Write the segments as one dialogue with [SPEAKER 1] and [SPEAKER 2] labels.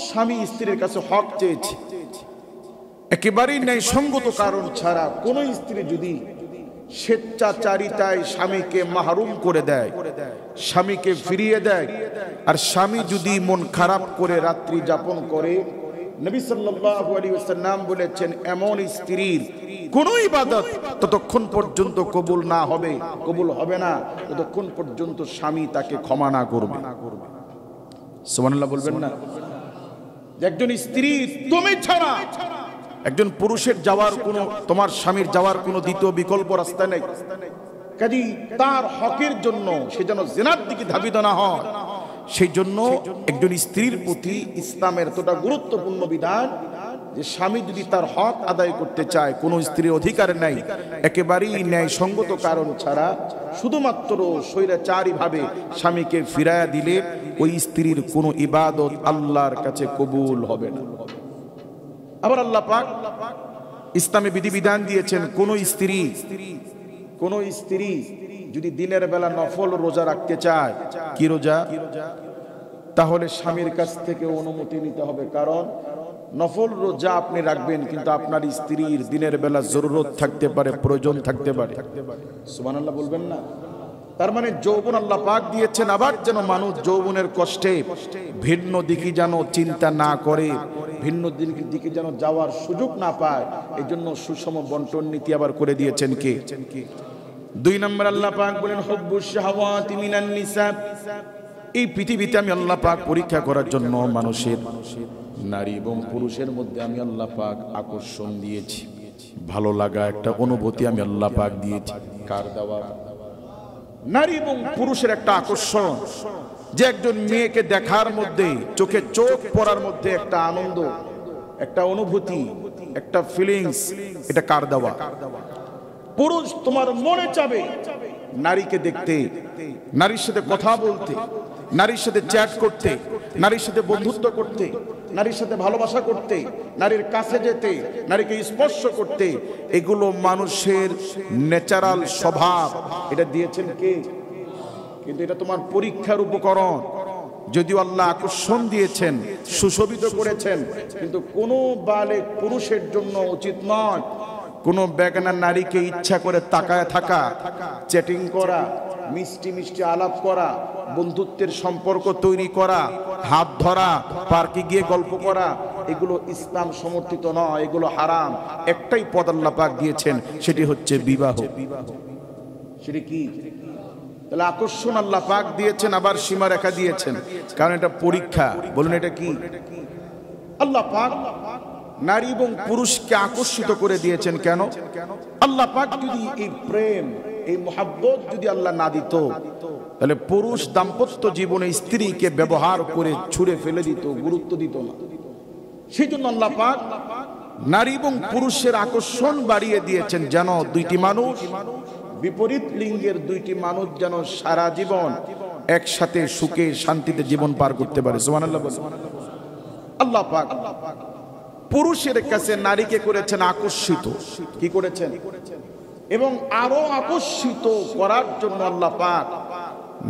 [SPEAKER 1] স্বামী স্ত্রীর কাছে হক চেয়েছে, একেবারেই ন্যায়সঙ্গত কারণ ছাড়া কোন স্ত্রী যদি স্বেচ্ছাচারিতায় স্বামীকে মাহরুম করে দেয়, স্বামীকে ফিরিয়ে দেয়, আর স্বামী যদি মন খারাপ করে রাত্রি যাপন করে, নবী সাল্লাল্লাহু আলাইহি ওয়াসাল্লাম বলেছেন এমন স্ত্রীর কোন ইবাদত ততক্ষণ পর্যন্ত কবুল হবে না ততক্ষণ পর্যন্ত স্বামী তাকে ক্ষমা না করবে। সুবহানাল্লাহ বলবেন না? একজন স্ত্রী তুমি ছাড়া একজন পুরুষের যাওয়ার কোনো, তোমার স্বামীর যাওয়ার কোনো দ্বিতীয় বিকল্প রাস্তা নেই। কাজেই তার হকের জন্য সে যেন জিনার দিকে ধাবিত না হয়, সেই জন্য একজন স্ত্রীর প্রতি ইসলামের এতটা গুরুত্বপূর্ণ বিধান যে স্বামী যদি তার হক আদায় করতে চায়, কোনো স্ত্রীর অধিকার নাই একেবারেই ন্যায়সঙ্গত কারণ ছাড়া শুধুমাত্র স্বৈরাচারী ভাবে স্বামীকে ফিরাইয়া দিলে ওই স্ত্রীর কোনো ইবাদত আল্লাহর কাছে কবুল হবে না। আবার আল্লাহ পাক ইসলামে বিধিবিধান দিয়েছেন কোন স্ত্রী যদি দিনের বেলা নফল রোজা রাখতে চায়, কি রোজা, তাহলে স্বামীর কাছ থেকে অনুমতি নিতে হবে। কারণ নফল রোজা আপনি রাখবেন কিন্তু আপনার স্ত্রীর দিনের বেলা জরুরত থাকতে পারে, প্রয়োজন থাকতে পারে। সুবহানাল্লাহ বলবেন না? তার মানে যৌবন আল্লাহ পাক দিয়েছেন, আবার যেন মানুষ যৌবনের কষ্টে ভিন্ন দিকে যেন চিন্তা না করে, ভিন্ন দিকে যেন যাওয়ার সুযোগ না পায়, এই জন্য সুষম বন্টন নীতি আবার করে দিয়েছেন কে? 2 নম্বর আল্লাহ পাক বলেন হুব্বুশ শাহাওয়াতি মিনান নিসা। এই পৃথিবীতে আমি আল্লাহ পাক পরীক্ষা করার জন্য মানুষের, নারী এবং পুরুষের মধ্যে আমি আল্লাহ পাক আকর্ষণ দিয়েছি, ভালো লাগা একটা অনুভূতি আমি আল্লাহ পাক দিয়েছি। কার দেওয়া? নারী এবং পুরুষের একটা আকর্ষণ, যে একজন মেয়েকে দেখার মধ্যে চোখে চোখ পড়ার মধ্যে একটা আনন্দ, একটা অনুভূতি, একটা ফিলিংস, এটা কার দেওয়া? পুরুষ তোমার মনে চাবে নারীকে দেখতে, নারীর সাথে কথা বলতে, নারীর সাথে চ্যাট করতে, নারীর সাথে বন্ধুত্ব করতে, নারীর সাথে ভালোবাসা করতে, নারীর কাছে যেতে, নারীকে স্পর্শ করতে। এগুলো মানুষের ন্যাচারাল স্বভাব, এটা দিয়েছেন কে? কিন্তু এটা তোমার পরীক্ষার উপকরণ। যদিও আল্লাহ আকর্ষণ দিয়েছেন, সুশোভিত করেছেন, কিন্তু কোনো বালেক পুরুষের জন্য উচিত নয় কোনো বেগানা নারীকে ইচ্ছা করে তাকায় থাকা, চ্যাটিং করা, মিষ্টি মিষ্টি আলাপ করা, বন্ধুত্বের সম্পর্ক তৈরি করা, হাত ধরা, পার্কে গিয়ে গল্প করা, এগুলো ইসলাম সমর্থিত নয়, এগুলো হারাম। একটাই পদ আল্লাহ পাক দিয়েছেন, সেটি হচ্ছে বিবাহ। সেটি কি? তাহলে আকর্ষণ আল্লাহ পাক দিয়েছেন, আবার সীমা রেখা দিয়েছেন, কারণ এটা পরীক্ষা। বলুন এটা কি? আল্লাহ পাক নারী এবং পুরুষকে আকর্ষিত করে দিয়েছেন কেন? আল্লাহ পাক যদি এই প্রেম, এই মোহাব্বত যদি আল্লাহ না দিত, তাহলে পুরুষ দাম্পত্য জীবনে স্ত্রীকে ব্যবহার করে ছুঁড়ে ফেলে দিত, গুরুত্ব দিত না। সেই জন্য আল্লাহ পাক নারী এবং পুরুষের আকর্ষণ বাড়িয়ে দিয়েছেন, যেন দুইটি মানুষ, বিপরীত লিঙ্গের দুইটি মানুষ যেন সারা জীবন একসাথে সুখে শান্তিতে জীবন পার করতে পারে। সুবহানাল্লাহ। আল্লাহ পাক পুরুষের কাছে নারীকে করেছেন আকর্ষিত। কি করেছেন? এবং আরো আকর্ষিত করার জন্য আল্লাহ পাক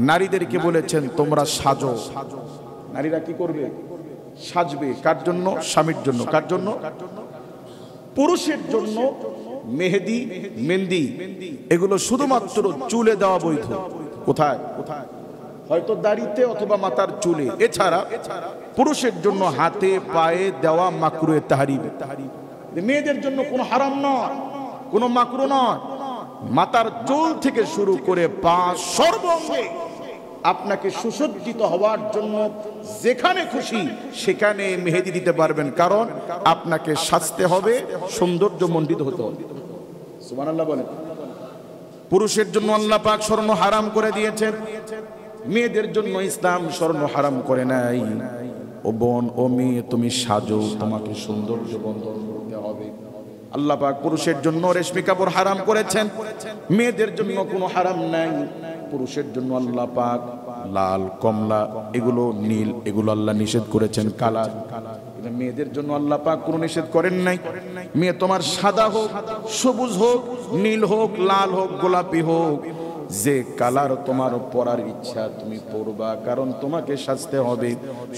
[SPEAKER 1] নারীদেরকে বলেছেন তোমরা সাজো। নারীরা কি করবে? সাজবে। কার জন্য? স্বামীর জন্য। কার জন্য? পুরুষের জন্য মেহেদি, মেহেন্দি এগুলো শুধুমাত্র চুলে দেওয়া বৈধ। কোথায়? হয়তো দাড়িতে অথবা মাথার চুলে। এছাড়া পুরুষের জন্য হাতে পায়ে দেওয়া মাকরুহে তাহরিম। মেয়েদের জন্য কোনো হারাম নয়, কোনো মাকরুহ নয়। মাথার চুল থেকে শুরু করে পা সর্বাঙ্গে আপনাকে সুসজ্জিত হওয়ার জন্য যেখানে খুশি সেখানে মেহেদি দিতে পারবেন, কারণ আপনাকে সাজতে হবে, সৌন্দর্য মণ্ডিত হতে হবে। সুবহানাল্লাহ বলেন। পুরুষের জন্য আল্লাহ পাক স্বর্ণ হারাম করে দিয়েছেন, মেয়েদের জন্য ইসলাম স্বর্ণ হারাম করে নাই। ও বোন, ও মেয়ে, তুমি সাজো, তোমাকে সৌন্দর্য বর্ধন করতে হবে। আল্লাহ পাক পুরুষের জন্য রেশমি কাপড় হারাম করেছেন, মেয়েদের জন্য কোনো হারাম নাই। পুরুষের জন্য আল্লাহ পাক লাল, কমলা, এগুলো নীল, এগুলো আল্লাহ নিষেধ করেছেন। কালা, মেয়েদের জন্য আল্লাহ পাক কোনো নিষেধ করেন নাই। মেয়ে তোমার সাদা হোক, সবুজ হোক, নীল হোক, লাল হোক, গোলাপি হোক, যে কালার তোমার পরার ইচ্ছা তুমি পরবা, কারণ তোমাকে সাজতে হবে,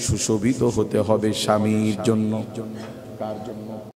[SPEAKER 1] সুশোভিত হতে হবে স্বামীর জন্য। কার জন্য?